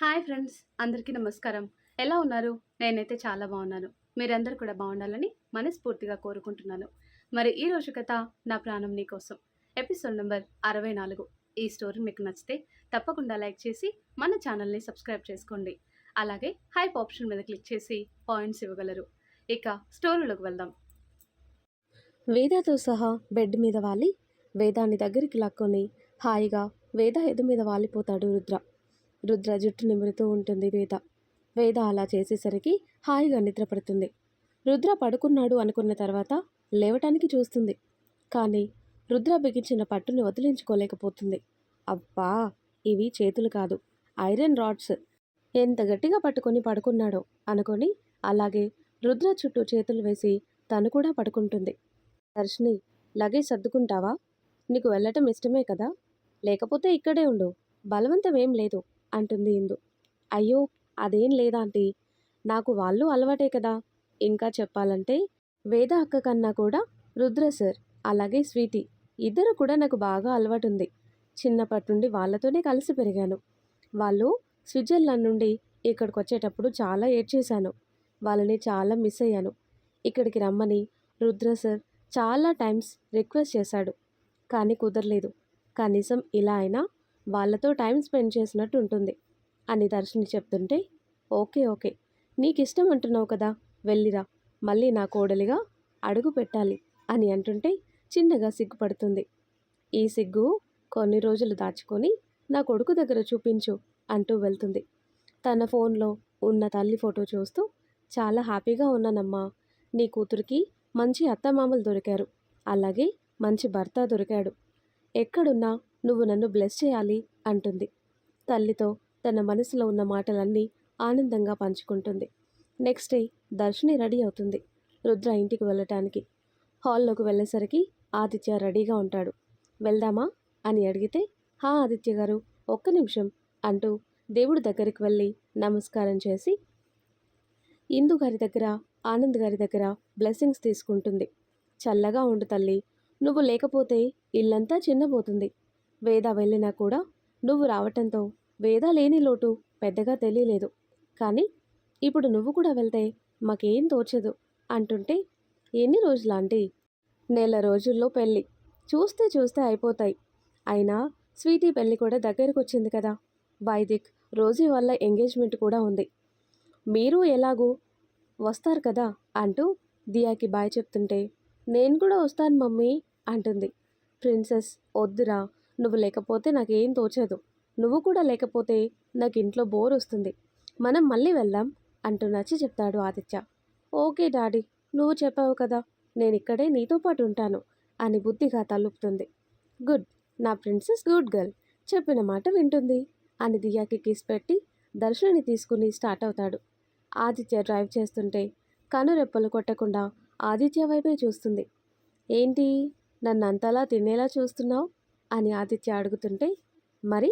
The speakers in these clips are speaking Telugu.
హాయ్ ఫ్రెండ్స్, అందరికీ నమస్కారం. ఎలా ఉన్నారు? నేనైతే చాలా బాగున్నాను. మీరందరూ కూడా బాగుండాలని మనస్ఫూర్తిగా కోరుకుంటున్నాను. మరి ఈ రోజు కథ నా ప్రాణం నీకోసం ఎపిసోడ్ నెంబర్ 64. ఈ స్టోరీ మీకు నచ్చితే తప్పకుండా లైక్ చేసి మన ఛానల్ని సబ్స్క్రైబ్ చేసుకోండి. అలాగే హైప్ ఆప్షన్ మీద క్లిక్ చేసి పాయింట్స్ ఇవ్వగలరు. ఇక స్టోరీలోకి వెళ్దాం. వేదతో సహా బెడ్ మీద వాలి వేదాన్ని దగ్గరికి లాక్కొని హాయిగా వేద ఎదు మీద వాలిపోతాడు రుద్ర. రుద్ర జుట్టు నిమురుతూ ఉంటుంది వేద. వేద అలా చేసేసరికి హాయిగా నిద్రపడుతుంది. రుద్ర పడుకున్నాడు అనుకున్న తర్వాత లేవటానికి చూస్తుంది. కానీ రుద్ర బిగించిన పట్టుని వదిలించుకోలేకపోతుంది. అబ్బా, ఇవి చేతులు కాదు, ఐరన్ రాడ్స్. ఎంత గట్టిగా పట్టుకొని పడుకున్నాడో అనుకొని అలాగే రుద్ర చుట్టూ చేతులు వేసి తను కూడా పడుకుంటుంది. దర్శిని, లగేజ్ సర్దుకుంటావా? నీకు వెళ్ళటం ఇష్టమే కదా? లేకపోతే ఇక్కడే ఉండు, బలవంతం ఏం లేదు అంటుంది ఇందు. అయ్యో, అదేం లేదాంటీ, నాకు వాళ్ళు అలవాటే కదా. ఇంకా చెప్పాలంటే వేద అక్క కన్నా కూడా రుద్ర సార్ అలాగే స్వీటీ ఇద్దరు కూడా నాకు బాగా అలవాటుంది. చిన్నప్పటి నుండి వాళ్ళతోనే కలిసి పెరిగాను. వాళ్ళు స్విట్జర్లాండ్ నుండి ఇక్కడికి వచ్చేటప్పుడు చాలా ఏడ్చేశాను. వాళ్ళని చాలా మిస్ అయ్యాను. ఇక్కడికి రమ్మని రుద్ర సార్ చాలా టైమ్స్ రిక్వెస్ట్ చేశాడు, కానీ కుదరలేదు. కనీసం ఇలా అయినా వాళ్ళతో టైం స్పెండ్ చేసినట్టు ఉంటుంది అని దర్శిని చెప్తుంటే, ఓకే ఓకే, నీకు ఇష్టం అంటున్నావు కదా, వెళ్ళిరా, మళ్ళీ నా కోడలిగా అడుగు పెట్టాలి అని అంటుంటే చిన్నగా సిగ్గుపడుతుంది. ఈ సిగ్గు కొన్ని రోజులు దాచుకొని నా కొడుకు దగ్గర చూపించు అంటూ వెళ్తుంది. తన ఫోన్లో ఉన్న తల్లి ఫోటో చూస్తూ, చాలా హ్యాపీగా ఉన్నానమ్మా, నీ కూతురికి మంచి అత్తమామలు దొరికారు, అలాగే మంచి భర్త దొరికాడు. ఎక్కడున్నా నువ్వు నన్ను బ్లెస్ చేయాలి అంటుంది. తల్లితో తన మనసులో ఉన్న మాటలన్నీ ఆనందంగా పంచుకుంటుంది. నెక్స్ట్ డే దర్శిని రెడీ అవుతుంది రుద్ర ఇంటికి వెళ్ళటానికి. హాల్లోకి వెళ్ళేసరికి ఆదిత్య రెడీగా ఉంటాడు. వెళ్దామా అని అడిగితే, హా ఆదిత్య గారు, ఒక్క నిమిషం అంటూ దేవుడి దగ్గరికి వెళ్ళి నమస్కారం చేసి ఇందు గారి దగ్గర ఆనంద్ గారి దగ్గర బ్లెస్సింగ్స్ తీసుకుంటుంది. చల్లగా ఉండు తల్లి, నువ్వు లేకపోతే ఇల్లంతా చిన్నబోతుంది. వేద వెళ్ళినా కూడా నువ్వు రావటంతో వేద లేని లోటు పెద్దగా తెలియలేదు. కానీ ఇప్పుడు నువ్వు కూడా వెళ్తే మాకేం తోచదు అంటుంటే, ఎన్ని రోజులాంటి? నెల రోజుల్లో పెళ్ళి, చూస్తే చూస్తే అయిపోతాయి. అయినా స్వీటీ పెళ్ళి కూడా దగ్గరకు వచ్చింది కదా. వైదిక్, రోజీ వల్ల ఎంగేజ్మెంట్ కూడా ఉంది. మీరు ఎలాగూ వస్తారు కదా అంటూ దియాకి బాయ్ చెప్తుంటే, నేను కూడా వస్తాను మమ్మీ అంటుంది. ప్రిన్సెస్, వద్దురా, నువ్వు లేకపోతే నాకేం తోచదు. నువ్వు కూడా లేకపోతే నాకు ఇంట్లో బోర్ వస్తుంది. మనం మళ్ళీ వెళ్దాం అంటూ నచ్చి చెప్తాడు ఆదిత్య. ఓకే డాడీ, నువ్వు చెప్పావు కదా, నేను ఇక్కడే నీతో పాటు ఉంటాను అని బుద్ధిగా తలుపుతుంది. గుడ్, నా ప్రిన్సెస్ గుడ్ గర్ల్, చెప్పిన మాట వింటుంది అని దియాకి కిస్ పెట్టి దర్శనాన్ని తీసుకుని స్టార్ట్ అవుతాడు. ఆదిత్య డ్రైవ్ చేస్తుంటే కనురెప్పలు కొట్టకుండా ఆదిత్య వైపే చూస్తుంది. ఏంటి, నన్ను అంతలా తినేలా చూస్తున్నావు అని ఆదిత్య అడుగుతుంటే, మరి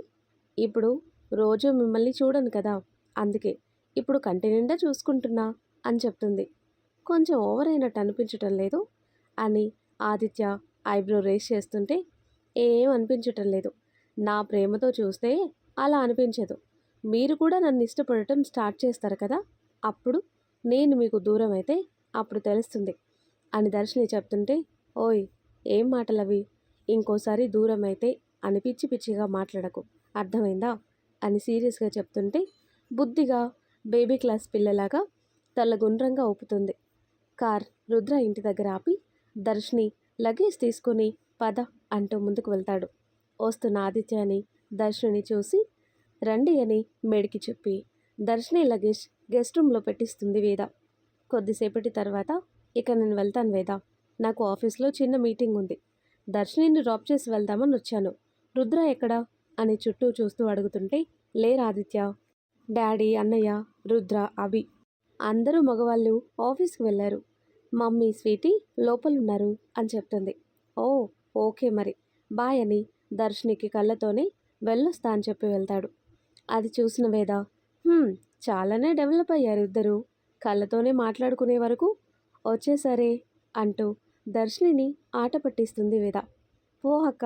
ఇప్పుడు రోజు మిమ్మల్ని చూడను కదా, అందుకే ఇప్పుడు కంటి నిండా చూసుకుంటున్నా అని చెప్తుంది. కొంచెం ఓవర్ అయినట్టు అనిపించటం లేదు అని ఆదిత్య ఐబ్రో రేస్ చేస్తుంటే, ఏం అనిపించటం లేదు, నా ప్రేమతో చూస్తే అలా అనిపించదు. మీరు కూడా నన్ను ఇష్టపడటం స్టార్ట్ చేస్తారు కదా, అప్పుడు నేను మీకు దూరం అయితే అప్పుడు తెలుస్తుంది అని దర్శిని చెప్తుంటే, ఓయ్, ఏం మాటలవి, ఇంకోసారి దూరం అయితే అని పిచ్చి పిచ్చిగా మాట్లాడకు, అర్థమైందా అని సీరియస్గా చెప్తుంటే, బుద్ధిగా బేబీ క్లాస్ పిల్లలాగా తల గుండ్రంగా ఊపుతుంది. కార్ రుద్ర ఇంటి దగ్గర ఆపి దర్శిని లగేజ్ తీసుకుని పద అంటూ ముందుకు వెళ్తాడు. వస్తున్న ఆదిత్యని దర్శిని చూసి రండి అని మేడికి చెప్పి దర్శిని లగేజ్ గెస్ట్ రూమ్లో పెట్టిస్తుంది వేద. కొద్దిసేపటి తర్వాత, ఇక నేను వెళ్తాను వేద, నాకు ఆఫీస్లో చిన్న మీటింగ్ ఉంది. దర్శినిని డ్రాప్ చేసి వెళ్దామని వచ్చాను. రుద్ర ఎక్కడా అని చుట్టూ చూస్తూ అడుగుతుంటే, లేరు ఆదిత్య, డాడీ, అన్నయ్య, రుద్ర, అభి అందరూ మగవాళ్ళు ఆఫీస్కి వెళ్ళారు. మమ్మీ స్వీటీ లోపలున్నారు అని చెప్తుంది. ఓ ఓకే, మరి బాయ్ అని దర్శినికి కళ్ళతోనే వెళ్ళొస్తా అని చెప్పి వెళ్తాడు. అది చూసిన వేద, చాలానే డెవలప్ అయ్యారు ఇద్దరు, కళ్ళతోనే మాట్లాడుకునే వరకు వచ్చేసరే అంటూ దర్శినిని ఆట పట్టిస్తుంది వేద. ఓ అక్క,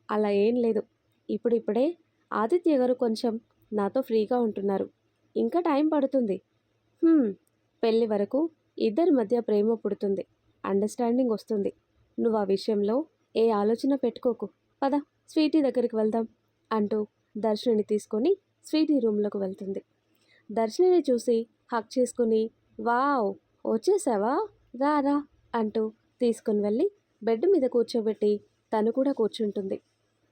అలా ఏం లేదు, ఇప్పుడిప్పుడే ఆదిత్య గారు కొంచెం నాతో ఫ్రీగా ఉంటున్నారు. ఇంకా టైం పడుతుంది. హ్మ్, పెళ్లి వరకు ఇద్దరి మధ్య ప్రేమ పుడుతుంది, అండర్స్టాండింగ్ వస్తుంది. నువ్వు ఆ విషయంలో ఏ ఆలోచన పెట్టుకోకు. పద, స్వీటీ దగ్గరికి వెళ్దాం అంటూ దర్శినిని తీసుకొని స్వీటీ రూమ్లోకి వెళ్తుంది. దర్శినిని చూసి హక్ చేసుకుని, వావ్, వచ్చేసావా, రా రా అంటూ తీసుకుని వెళ్ళి బెడ్ మీద కూర్చోబెట్టి తను కూడా కూర్చుంటుంది.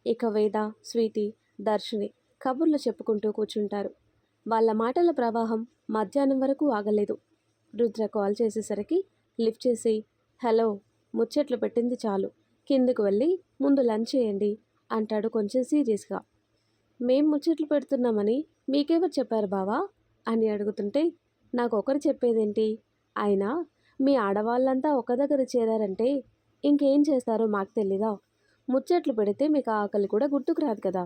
ఇక వేద, స్వీటీ, దర్శిని కబుర్లు చెప్పుకుంటూ కూర్చుంటారు. వాళ్ళ మాటల ప్రవాహం మధ్యాహ్నం వరకు ఆగలేదు. రుద్ర కాల్ చేసేసరికి లిఫ్ట్ చేసి, హలో, ముచ్చట్లు పెట్టింది చాలు, కిందకు వెళ్ళి ముందు లంచ్ చేయండి అంటాడు కొంచెం సీరియస్గా. మేం ముచ్చట్లు పెడుతున్నామని మీకెవరు చెప్పారు బావా అని అడుగుతుంటే, నాకు ఒకరు చెప్పేదేంటి, అయినా మీ ఆడవాళ్ళంతా ఒక దగ్గర చేరారంటే ఇంకేం చేస్తారో మాకు తెలీదా, ముచ్చట్లు పెడితే మీకు ఆకలి కూడా గుర్తుకు రాదు కదా,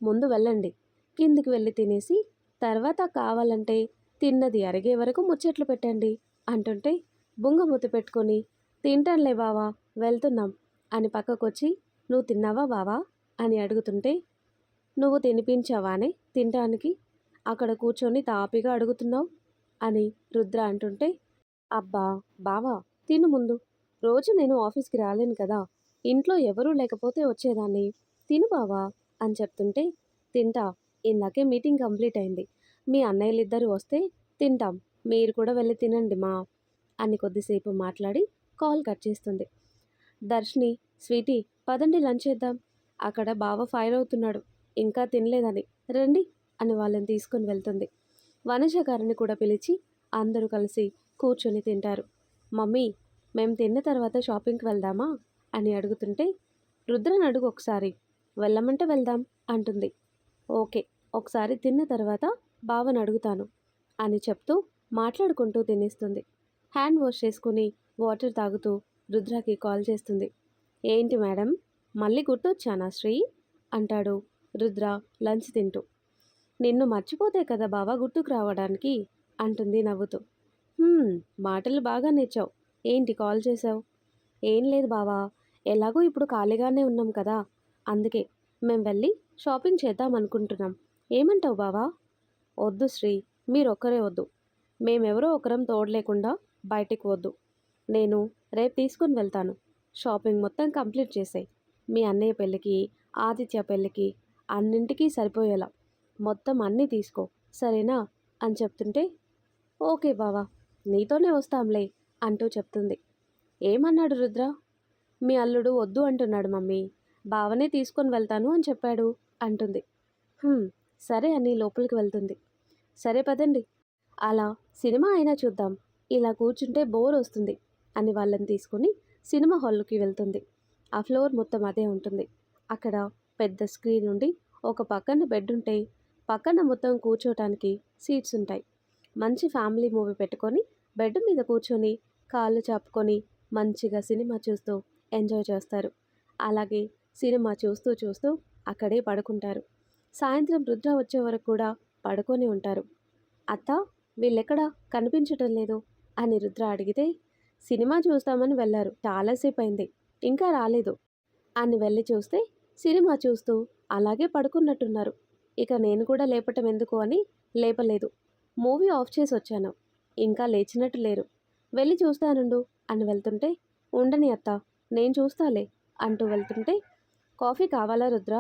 ముందు వెళ్ళండి, కిందికి వెళ్ళి తినేసి తర్వాత కావాలంటే తిన్నది అరిగే వరకు ముచ్చట్లు పెట్టండి అంటుంటే, బుంగమూతి పెట్టుకొని, తింటానులే బావా, వెళ్తున్నాం అని పక్కకొచ్చి, నువ్వు తిన్నావా బావా అని అడుగుతుంటే, నువ్వు తినిపించావానే తినటానికి, అక్కడ కూర్చొని తాపిగా అడుగుతున్నావు అని రుద్ర అంటుంటే, అబ్బా బావా, తిను ముందు, రోజు నేను ఆఫీస్కి రాలేను కదా, ఇంట్లో ఎవరూ లేకపోతే వచ్చేదాన్ని, తిను బావా అని చెప్తుంటే, తింటా, ఇందాకే మీటింగ్ కంప్లీట్ అయింది, మీ అన్నయ్యలిద్దరూ వస్తే తింటాం, మీరు కూడా వెళ్ళి తినండి మా అని కొద్దిసేపు మాట్లాడి కాల్ కట్ చేస్తుంది. దర్శిని, స్వీటీ, పదండి లంచ్ చేద్దాం, అక్కడ బావ ఫైర్ అవుతున్నాడు, ఇంకా తినలేదని, రండి అని వాళ్ళని తీసుకొని వెళ్తుంది. వనజ గారిని కూడా పిలిచి అందరూ కలిసి కూర్చొని తింటారు. మమ్మీ, మేము తిన్న తర్వాత షాపింగ్కి వెళ్దామా అని అడుగుతుంటే, రుద్రని అడుగు ఒకసారి, వెళ్ళమంటే వెళ్దాం అంటుంది. ఓకే, ఒకసారి తిన్న తర్వాత బావని అడుగుతాను అని చెప్తూ మాట్లాడుకుంటూ తినేస్తుంది. హ్యాండ్ వాష్ చేసుకుని వాటర్ తాగుతూ రుద్రకి కాల్ చేస్తుంది. ఏంటి మేడం, మళ్ళీ గుర్తొచ్చానా శ్రీ అంటాడు రుద్ర లంచ్ తింటూ. నిన్ను మర్చిపోతే కదా బావా గుర్తుకు రావడానికి అంటుంది నవ్వుతూ. మాటలు బాగా నేర్చావు, ఏంటి కాల్ చేసావు? ఏం లేదు బావా, ఎలాగో ఇప్పుడు ఖాళీగానే ఉన్నాం కదా, అందుకే మేం వెళ్ళి షాపింగ్ చేద్దాం అనుకుంటున్నాం, ఏమంటావు బావా? వద్దు శ్రీ, మీరొక్కరే వద్దు, మేమెవరో ఒకరం తోడు లేకుండా బయటికి వద్దు, నేను రేపు తీసుకుని వెళ్తాను, షాపింగ్ మొత్తం కంప్లీట్ చేసాయి, మీ అన్నయ్య పెళ్ళికి, ఆదిత్య పెళ్ళికి, అన్నింటికీ సరిపోయేలా మొత్తం అన్నీ తీసుకో, సరేనా అని చెప్తుంటే, ఓకే బావా, నీతోనే వస్తాంలే అంటూ చెప్తుంది. ఏమన్నాడు రుద్ర? మీ అల్లుడు వద్దు అంటున్నాడు మమ్మీ, బావనే తీసుకొని వెళ్తాను అని చెప్పాడు అంటుంది. సరే అని లోపలికి వెళ్తుంది. సరే పదండి, అలా సినిమా అయినా చూద్దాం, ఇలా కూర్చుంటే బోర్ వస్తుంది అని వాళ్ళని తీసుకుని సినిమా హాల్కి వెళ్తుంది. ఆ ఫ్లోర్ మొత్తం అదే ఉంటుంది. అక్కడ పెద్ద స్క్రీన్ ఉండి ఒక పక్కన బెడ్ ఉంటే పక్కన మొత్తం కూర్చోటానికి సీట్స్ ఉంటాయి. మంచి ఫ్యామిలీ మూవీ పెట్టుకొని బెడ్ మీద కూర్చొని కాళ్ళు చాపుకొని మంచిగా సినిమా చూస్తూ ఎంజాయ్ చేస్తారు. అలాగే సినిమా చూస్తూ చూస్తూ అక్కడే పడుకుంటారు. సాయంత్రం రుద్ర వచ్చే వరకు కూడా పడుకొని ఉంటారు. అత్త, వీళ్ళెక్కడా కనిపించటం లేదు అని రుద్ర అడిగితే, సినిమా చూస్తామని వెళ్ళారు, చాలాసేపు అయింది, ఇంకా రాలేదు అని వెళ్ళి చూస్తే సినిమా చూస్తూ అలాగే పడుకున్నట్టున్నారు. ఇక నేను కూడా లేపటం ఎందుకు అని లేపలేదు, మూవీ ఆఫ్ చేసి వచ్చాను, ఇంకా లేచినట్టు లేరు, వెళ్ళి చూస్తానుండు అని వెళ్తుంటే, ఉండని అత్త, నేను చూస్తాలే అంటూ వెళ్తుంటే, కాఫీ కావాలా రుద్ర?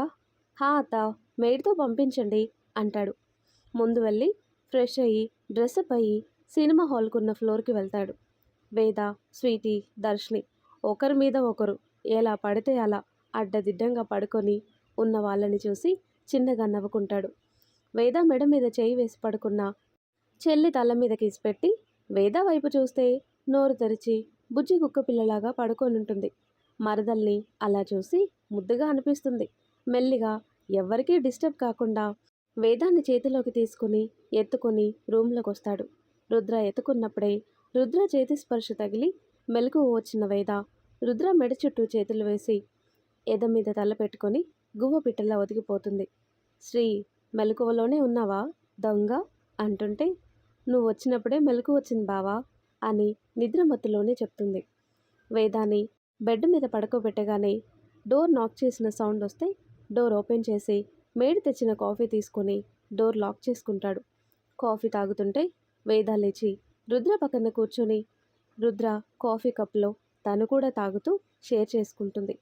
హా అత్త, మెయిడ్తో పంపించండి అంటాడు. ముందు వెళ్ళి ఫ్రెష్ అయ్యి డ్రెస్అప్ అయ్యి సినిమా హాల్కున్న ఫ్లోర్కి వెళ్తాడు. వేద, స్వీటీ, దర్శిని ఒకరి మీద ఒకరు ఎలా పడితే అలా అడ్డదిడ్డంగా పడుకొని ఉన్న వాళ్ళని చూసి చిన్నగా నవ్వుకుంటాడు. వేద మెడ మీద చేయి వేసి పడుకున్న చెల్లి తల మీద కిసి పెట్టి వేద వైపు చూస్తే నోరు తెరిచి బుజ్జి కుక్క పిల్లలాగా పడుకొని ఉంటుంది. మరదల్ని అలా చూసి ముద్దుగా అనిపిస్తుంది. మెల్లిగా ఎవ్వరికీ డిస్టర్బ్ కాకుండా వేదాన్ని చేతిలోకి తీసుకుని ఎత్తుకొని రూమ్లోకి వస్తాడు. రుద్ర ఎత్తుకున్నప్పుడే రుద్ర చేతి స్పర్శ తగిలి మెలకువ వచ్చిన వేద రుద్ర మెడ చుట్టూ చేతులు వేసి ఎద మీద తల పెట్టుకొని గువ్వ పిట్టలా ఒదిగిపోతుంది. శ్రీ, మెలకువలోనే ఉన్నావా దొంగ అంటుంటే, నువ్వు వచ్చినప్పుడే మెలకు వచ్చింది బావా అని నిద్రమత్తులోనే చెప్తుంది. వేదాన్ని బెడ్ మీద పడుకోబెట్టగానే డోర్ నాక్ చేసిన సౌండ్ వస్తే డోర్ ఓపెన్ చేసి మేడి తెచ్చిన కాఫీ తీసుకొని డోర్ లాక్ చేసుకుంటాడు. కాఫీ తాగుతుంటే వేద లేచి రుద్ర పక్కన కూర్చొని రుద్ర కాఫీ కప్లో తను కూడా తాగుతూ షేర్ చేసుకుంటుంది.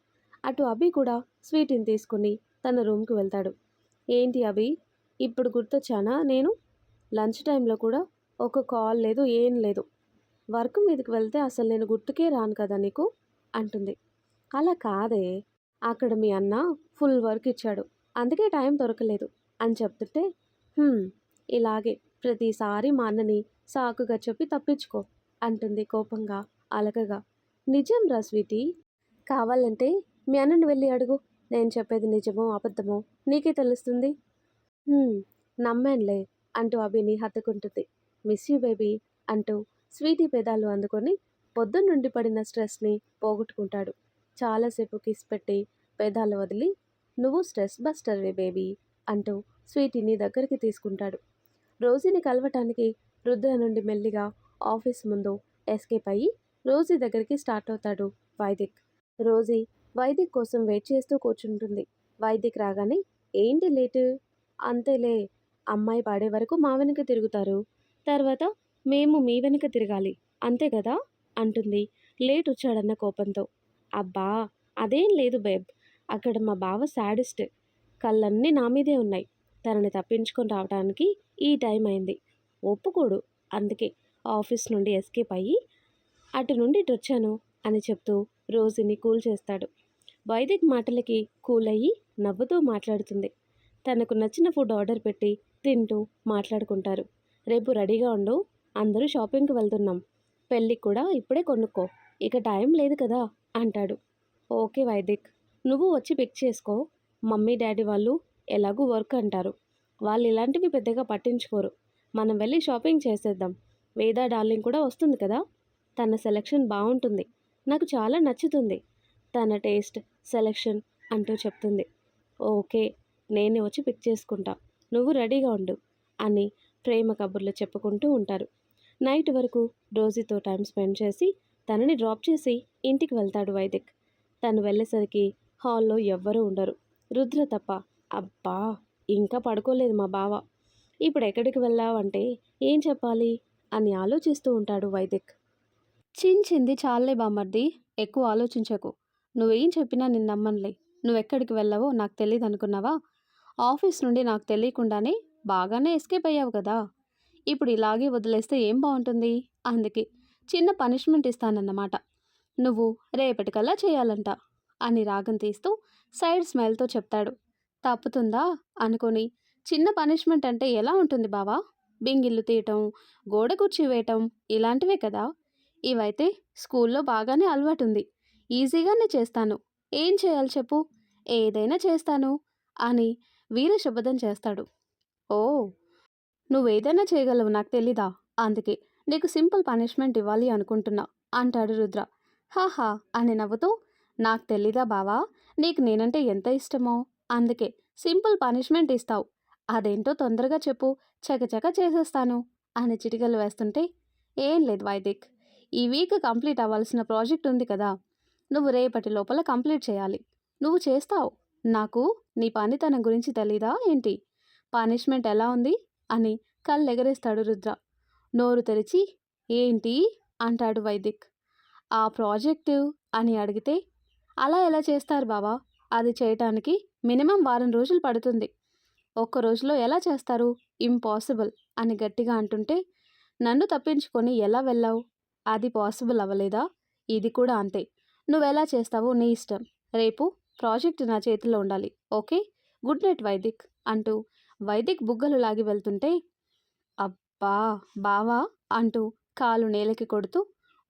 అటు అభి కూడా స్వీట్ని తీసుకుని తన రూమ్కి వెళ్తాడు. ఏంటి అభి, ఇప్పుడు గుర్తొచ్చానా నేను? లంచ్ టైంలో కూడా ఒక కాల్ లేదు, ఏం లేదు. వర్క్ మీదకి వెళ్తే అసలు నేను గుర్తుకే రాను కదా నీకు అంటుంది. అలా కాదే, అక్కడ మీ అన్న ఫుల్ వర్క్ ఇచ్చాడు, అందుకే టైం దొరకలేదు అని చెప్తుంటే "హ్మ్, ఇలాగే ప్రతిసారి మా అన్నని సాకుగా చెప్పి తప్పించుకో" అంటుంది కోపంగా అలకగా. నిజం రా స్వీటీ, కావాలంటే మీ అన్నని వెళ్ళి అడుగు, నేను చెప్పేది నిజమో అబద్ధమో నీకే తెలుస్తుంది. "హ్మ్, నమ్మానులే" అంటూ అభిని హత్తుకుంటుంది. "మిస్ యూ బేబీ" అంటూ స్వీటీ పెదాలు అందుకొని పొద్దున్నుండి పడిన స్ట్రెస్ని పోగొట్టుకుంటాడు. చాలాసేపు కిస్ పెట్టి పెదాలు వదిలి "నువ్వు స్ట్రెస్ బస్టర్వే బేబీ" అంటూ స్వీటీని దగ్గరికి తీసుకుంటాడు. రోజీని కలవటానికి రుద్ర నుండి మెల్లిగా ఆఫీస్ ముందు ఎస్కేప్ అయ్యి రోజీ దగ్గరికి స్టార్ట్ అవుతాడు వైదిక్. రోజీ వైదిక్ కోసం వెయిట్ చేస్తూ కూర్చుంటుంది. వైదిక్ రాగానే "ఏంటి లేటు?" "అంతేలే, అమ్మాయి పాడే వరకు మా వెనుక తిరుగుతారు, తర్వాత మేము మీ వెనుక తిరగాలి, అంతే కదా" అంటుంది లేట్ వచ్చాడన్న కోపంతో. "అబ్బా, అదేం లేదు బేబ్, అక్కడ మా బావ శాడిస్ట్, కళ్ళన్నీ నా మీదే ఉన్నాయి, తనని తప్పించుకొని రావడానికి ఈ టైం అయింది, ఒప్పుకోడు, అందుకే ఆఫీస్ నుండి ఎస్కేప్ అయ్యి అటు నుండి ఇటు వచ్చాను" అని చెప్తూ రోజుని కూల్ చేస్తాడు. వైదిక్ మాటలకి కూల్ అయ్యి నవ్వుతూ మాట్లాడుతుంది. తనకు నచ్చిన ఫుడ్ ఆర్డర్ పెట్టి తింటూ మాట్లాడుకుంటారు. "రేపు రెడీగా ఉండు, అందరూ షాపింగ్కి వెళ్తున్నాం, పెళ్ళికి కూడా ఇప్పుడే కొనుక్కో, ఇక టైం లేదు కదా" అంటాడు. "ఓకే వైదిక్, నువ్వు వచ్చి పిక్ చేసుకో, మమ్మీ డాడీ వాళ్ళు ఎలాగూ వర్క్ అంటారు, వాళ్ళు ఇలాంటివి పెద్దగా పట్టించుకోరు, మనం వెళ్ళి షాపింగ్ చేసేద్దాం, వేదా డార్లింగ్ కూడా వస్తుంది కదా, తన సెలెక్షన్ బాగుంటుంది, నాకు చాలా నచ్చుతుంది, తన టేస్ట్ సెలెక్షన్" అంటూ చెప్తుంది. "ఓకే, నేనే వచ్చి పిక్ చేసుకుంటా, నువ్వు రెడీగా ఉండు" అని ప్రేమ కబుర్లు చెప్పుకుంటూ ఉంటారు. నైట్ వరకు రోజీతో టైం స్పెండ్ చేసి తనని డ్రాప్ చేసి ఇంటికి వెళ్తాడు వైదిక్. తను వెళ్ళేసరికి హాల్లో ఎవ్వరూ ఉండరు, రుద్ర తప్ప. "అబ్బా, ఇంకా పడుకోలేదు మా బావ, ఇప్పుడు ఎక్కడికి వెళ్ళావంటే ఏం చెప్పాలి" అని ఆలోచిస్తూ ఉంటాడు వైదిక్. చించింది చాలే బామ్మర్ది, ఎక్కువ ఆలోచించకు. నువ్వేం చెప్పినా నేను నమ్మనులే. నువ్వెక్కడికి వెళ్ళావో నాకు తెలియదు అనుకున్నావా? ఆఫీస్ నుండి నాకు తెలియకుండానే బాగానే ఎస్కేప్ అయ్యావు కదా. ఇప్పుడు ఇలాగే వదిలేస్తే ఏం బాగుంటుంది. అందుకే చిన్న పనిష్మెంట్ ఇస్తానన్నమాట. నువ్వు రేపటికల్లా చేయాలంట అని రాగం తీస్తూ సైడ్ స్మైల్తో చెప్తాడు. తప్పుతుందా అనుకొని చిన్న పనిష్మెంట్ అంటే ఎలా ఉంటుంది బావా? బింగిల్లు తీయటం, గోడ కుర్చీ వేయటం ఇలాంటివే కదా. ఇవైతే స్కూల్లో బాగానే అలవాటుంది. ఈజీగానే చేస్తాను. ఏం చేయాలి చెప్పు? ఏదైనా చేస్తాను అని వీర శపథం చేస్తాడు. ఓ, నువ్వేదైనా చేయగలవు నాకు తెలీదా? అందుకే నీకు సింపుల్ పనిష్మెంట్ ఇవ్వాలి అనుకుంటున్నా అంటాడు రుద్ర. హాహా అని నవ్వుతూ, నాకు తెలీదా బావా, నీకు నేనంటే ఎంత ఇష్టమో, అందుకే సింపుల్ పనిష్మెంట్ ఇస్తావు. అదేంటో తొందరగా చెప్పు, చకచక చేసేస్తాను అని చిటికలు వేస్తుంటే, ఏం లేదు వైదిక్, ఈ వీక్ కంప్లీట్ అవ్వాల్సిన ప్రాజెక్ట్ ఉంది కదా, నువ్వు రేపటి లోపల కంప్లీట్ చేయాలి. నువ్వు చేస్తావు. నాకు నీ పనితనం గురించి తెలీదా ఏంటి? పనిష్మెంట్ ఎలా ఉంది అని కళ్ళెగరేస్తాడు రుద్ర. నోరు తెరిచి ఏంటి అంటాడు వైదిక్. ఆ ప్రాజెక్టు అని అడిగితే, అలా ఎలా చేస్తారు బావా, అది చేయటానికి మినిమం వారం రోజులు పడుతుంది. ఒక్క రోజులో ఎలా చేస్తారు? ఇంపాసిబుల్ అని గట్టిగా అంటుంటే, నన్ను తప్పించుకొని ఎలా వెళ్ళావు? అది పాసిబుల్ అవ్వలేదా? ఇది కూడా అంతే. నువ్వెలా చేస్తావో నీ ఇష్టం. రేపు ప్రాజెక్ట్ నా చేతిలో ఉండాలి. ఓకే, గుడ్ నైట్ వైదిక్ అంటూ వైదిక్ బుగ్గలు లాగి వెళ్తుంటే, అబ్బా బావా అంటూ కాలు నేలకి కొడుతూ,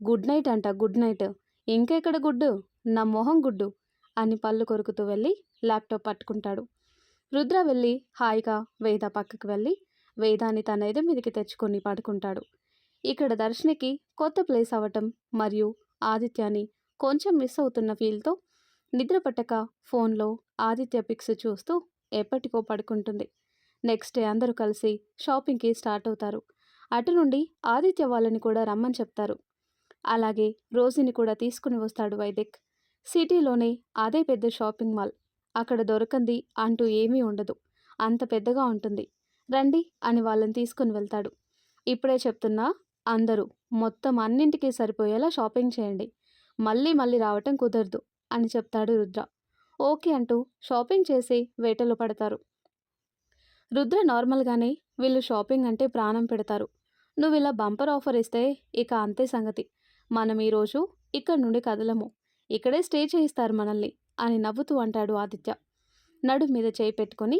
గుడ్ నైట్ అంట గుడ్ నైట్, ఇంకెక్కడ గుడ్డు, నా మొహం గుడ్డు అని పళ్ళు కొరుకుతూ వెళ్ళి ల్యాప్టాప్ పట్టుకుంటాడు. రుద్ర వెళ్ళి హాయిగా వేద పక్కకు వెళ్ళి వేదాన్ని తన ఎదు మీదకి తెచ్చుకొని పడుకుంటాడు. ఇక్కడ దర్శనికి కొత్త ప్లేస్ అవ్వటం మరియు ఆదిత్యాని కొంచెం మిస్ అవుతున్న ఫీల్తో నిద్ర పట్టక ఫోన్లో ఆదిత్య పిక్స్ చూస్తూ ఎప్పటికో పడుకుంటుంది. నెక్స్ట్ డే అందరూ కలిసి షాపింగ్కి స్టార్ట్ అవుతారు. అటు నుండి ఆదిత్య వాళ్ళని కూడా రమ్మని చెప్తారు. అలాగే రోజుని కూడా తీసుకుని వస్తాడు వైదిక్. సిటీలోనే అదే పెద్ద షాపింగ్ మాల్, అక్కడ దొరకంది అంటూ ఏమీ ఉండదు, అంత పెద్దగా ఉంటుంది. రండి అని వాళ్ళని తీసుకొని వెళ్తాడు. ఇప్పుడే చెప్తున్నా, అందరూ మొత్తం అన్నింటికీ సరిపోయేలా షాపింగ్ చేయండి. మళ్ళీ మళ్ళీ రావటం కుదరదు అని చెప్తాడు రుద్ర. ఓకే అంటూ షాపింగ్ చేసి వేటలో పడతారు. రుద్ర నార్మల్గానే వీళ్ళు షాపింగ్ అంటే ప్రాణం పెడతారు. నువ్వు ఇలా బంపర్ ఆఫర్ ఇస్తే ఇక అంతే సంగతి. మనం ఈరోజు ఇక్కడి నుండి కదలము, ఇక్కడే స్టే చేయిస్తారు మనల్ని అని నవ్వుతూ అంటాడు ఆదిత్య. నడు మీద చేయి పెట్టుకొని,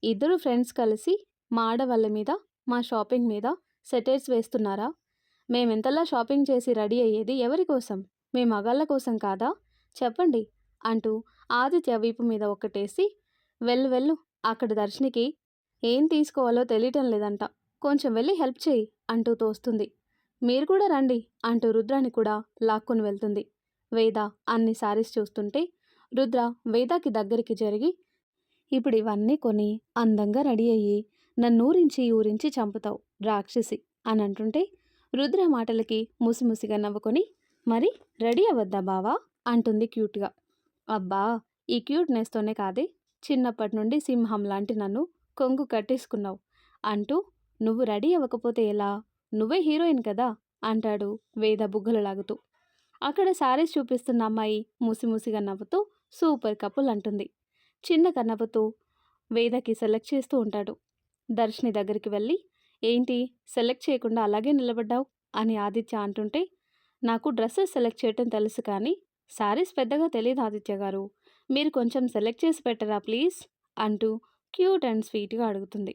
ఇద్దరు ఫ్రెండ్స్ కలిసి మా ఆడవాళ్ళ మీద, మా షాపింగ్ మీద సెటైర్స్ వేస్తున్నారా? మేమెంతలా షాపింగ్ చేసి రెడీ అయ్యేది ఎవరి కోసం? మీ మగాళ్ళ కోసం కాదా? చెప్పండి అంటూ ఆదిత్య వీపు మీద ఒక్కటేసి, వెళ్ళు వెళ్ళు, అక్కడ దర్శనికి ఏం తీసుకోవాలో తెలియటం లేదంట, కొంచెం వెళ్ళి హెల్ప్ చేయి అంటూ తోస్తుంది. మీరు కూడా రండి అంటూ రుద్రాని కూడా లాక్కొని వెళ్తుంది. వేద అన్ని సారీస్ చూస్తుంటే రుద్ర వేదాకి దగ్గరికి జరిగి, ఇప్పుడు ఇవన్నీ కొని అందంగా రెడీ అయ్యి నన్నూరించి ఊరించి చంపుతావు రాక్షసి అని అంటుంటే రుద్ర మాటలకి ముసిముసిగా నవ్వుకొని, మరి రెడీ అవ్వద్దా బావా అంటుంది క్యూట్గా. అబ్బా, ఈ క్యూట్నెస్తోనే కాదే చిన్నప్పటి నుండి సింహం లాంటి నన్ను కొంగు కట్టేసుకున్నావు అంటూ, నువ్వు రెడీ అవ్వకపోతే ఎలా, నువ్వే హీరోయిన్ కదా అంటాడు వేద బుగ్గలు లాగుతూ. అక్కడ శారీస్ చూపిస్తున్న అమ్మాయి ముసిముసిగా నవ్వుతూ సూపర్ కపుల్ అంటుంది. చిన్నగా నవ్వుతూ వేదకి సెలెక్ట్ చేస్తూ ఉంటాడు. దర్శిని దగ్గరికి వెళ్ళి, ఏంటి సెలెక్ట్ చేయకుండా అలాగే నిలబడ్డావు అని ఆదిత్య అంటుంటే, నాకు డ్రెస్సెస్ సెలెక్ట్ చేయటం తెలుసు కానీ శారీస్ పెద్దగా తెలియదు ఆదిత్య గారు, మీరు కొంచెం సెలెక్ట్ చేసి పెట్టరా ప్లీజ్ అంటూ క్యూట్ అండ్ స్వీట్గా అడుగుతుంది.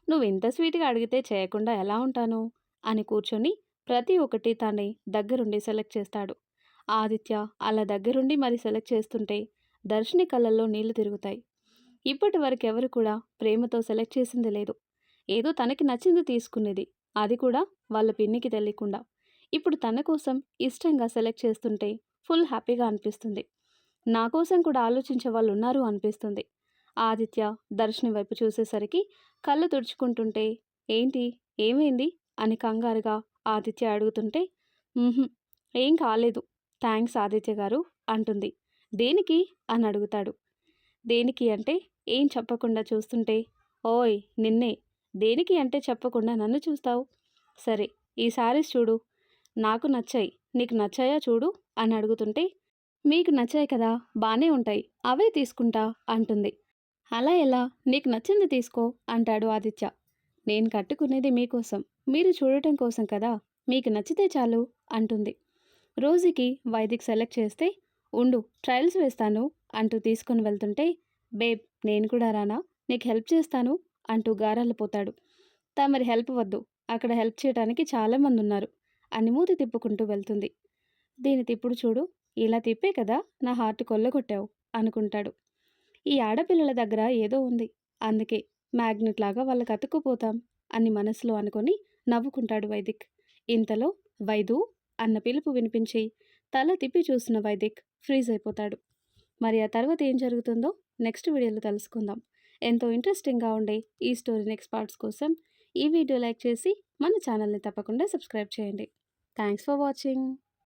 నువ్వు ఇంత స్వీట్గా అడిగితే చేయకుండా ఎలా ఉంటాను అని కూర్చొని ప్రతి ఒక్కటి తానే దగ్గరుండి సెలెక్ట్ చేస్తాడు. ఆదిత్య అలా దగ్గరుండి మరి సెలెక్ట్ చేస్తుంటే దర్శిని కళ్ళల్లో నీళ్లు తిరుగుతాయి. ఇప్పటి వరకు ఎవరు కూడా ప్రేమతో సెలెక్ట్ చేసింది లేదు. ఏదో తనకి నచ్చింది తీసుకునేది, అది కూడా వాళ్ళ పిన్నికి తెలియకుండా. ఇప్పుడు తన కోసం ఇష్టంగా సెలెక్ట్ చేస్తుంటే ఫుల్ హ్యాపీగా అనిపిస్తుంది. నా కోసం కూడా ఆలోచించే వాళ్ళు ఉన్నారు అనిపిస్తుంది. ఆదిత్య దర్శిని వైపు చూసేసరికి కళ్ళు తుడుచుకుంటుంటే, ఏంటి ఏమైంది అని కంగారుగా ఆదిత్య అడుగుతుంటే, ఏం కాలేదు, థ్యాంక్స్ ఆదిత్య గారు అంటుంది. దేనికి అని అడుగుతాడు. దేనికి అంటే ఏం చెప్పకుండా చూస్తుంటే, ఓయ్ నిన్నే, దేనికి అంటే చెప్పకుండా నన్ను చూస్తావు? సరే ఈ సారీస్ చూడు, నాకు నచ్చాయి, నీకు నచ్చాయా చూడు అని అడుగుతుంటే, మీకు నచ్చాయి కదా, బాగానే ఉంటాయి, అవే తీసుకుంటా అంటుంది. అలా ఎలా, నీకు నచ్చింది తీసుకో అంటాడు ఆదిత్య. నేను కట్టుకునేది మీకోసం, మీరు చూడటం కోసం కదా, మీకు నచ్చితే చాలు అంటుంది. రోజుకి వైదిక్ సెలెక్ట్ చేస్తే, ఉండు ట్రయల్స్ వేస్తాను అంటూ తీసుకొని వెళ్తుంటే, బేబ్ నేను కూడా రానా, నీకు హెల్ప్ చేస్తాను అంటూ గారాలు పోతాడు. తమరి హెల్ప్ వద్దు, అక్కడ హెల్ప్ చేయడానికి చాలామంది ఉన్నారు అని మూతి తిప్పుకుంటూ వెళ్తుంది. దీని తిప్పుడు చూడు, ఇలా తిప్పే కదా నా హార్ట్ కొల్లగొట్టావు అనుకుంటాడు. ఈ ఆడపిల్లల దగ్గర ఏదో ఉంది, అందుకే మ్యాగ్నెట్ లాగా వాళ్ళకి అతుక్కుపోతాం అని మనసులో అనుకొని నవ్వుకుంటాడు వైదిక్. ఇంతలో వైదు అన్న పిలుపు వినిపించి తల తిప్పి చూసిన వైదిక్ ఫ్రీజ్ అయిపోతాడు. మరి ఆ తర్వాత ఏం జరుగుతుందో నెక్స్ట్ వీడియోలో తెలుసుకుందాం. ఎంతో ఇంట్రెస్టింగ్గా ఉండే ఈ స్టోరీ నెక్స్ట్ పార్ట్స్ కోసం ఈ వీడియో లైక్ చేసి మన ఛానల్ని తప్పకుండా సబ్స్క్రైబ్ చేయండి. Thanks for watching.